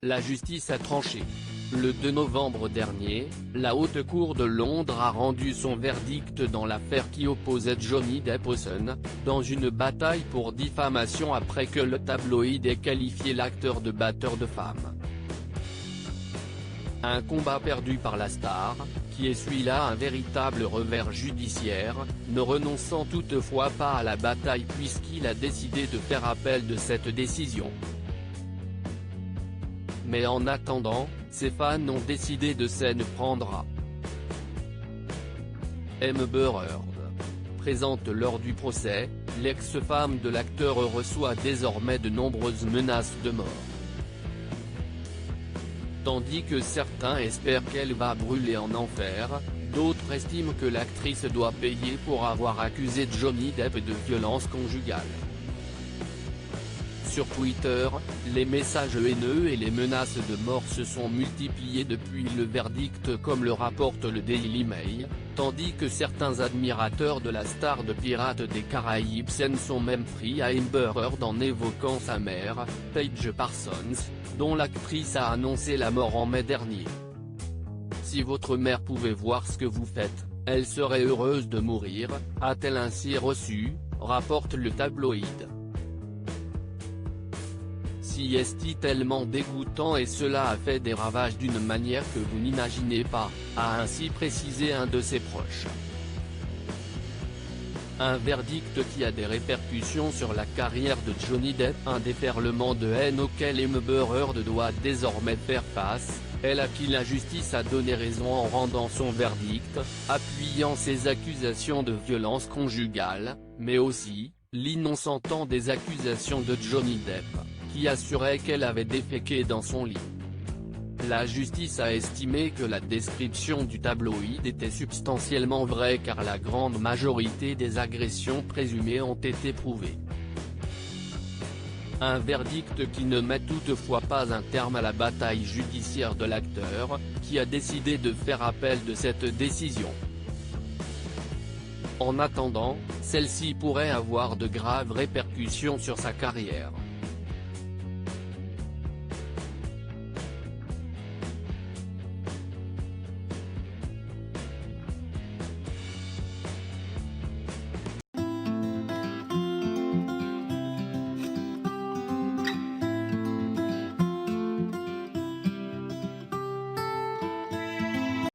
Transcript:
la justice a tranché. Le 2 novembre dernier, la Haute Cour de Londres a rendu son verdict dans l'affaire qui opposait Johnny Depp au Sun, dans une bataille pour diffamation après que le tabloïd ait qualifié l'acteur de batteur de femmes. Un combat perdu par la star, qui essuie là un véritable revers judiciaire, ne renonçant toutefois pas à la bataille puisqu'il a décidé de faire appel de cette décision. Mais en attendant, ses fans ont décidé de s'en prendre à Amber Heard. Présente lors du procès, l'ex-femme de l'acteur reçoit désormais de nombreuses menaces de mort. Tandis que certains espèrent qu'elle va brûler en enfer, d'autres estiment que l'actrice doit payer pour avoir accusé Johnny Depp de violence conjugale. Sur Twitter, les messages haineux et les menaces de mort se sont multipliés depuis le verdict comme le rapporte le Daily Mail, tandis que certains admirateurs de la star de Pirates des Caraïbes s'en sont même pris à Amber Heard en évoquant sa mère, Paige Parsons, dont l'actrice a annoncé la mort en mai dernier. Si votre mère pouvait voir ce que vous faites, elle serait heureuse de mourir, a-t-elle ainsi reçu, rapporte le tabloïd. Si est tellement dégoûtant et cela a fait des ravages d'une manière que vous n'imaginez pas, a ainsi précisé un de ses proches. Un verdict qui a des répercussions sur la carrière de Johnny Depp, un déferlement de haine auquel Amber Heard doit désormais faire face, elle à qui la justice a donné raison en rendant son verdict, appuyant ses accusations de violence conjugale, mais aussi, l'innocentant des accusations de Johnny Depp, qui assurait qu'elle avait déféqué dans son lit. La justice a estimé que la description du tabloïd était substantiellement vraie car la grande majorité des agressions présumées ont été prouvées. Un verdict qui ne met toutefois pas un terme à la bataille judiciaire de l'acteur, qui a décidé de faire appel de cette décision. En attendant, celle-ci pourrait avoir de graves répercussions sur sa carrière.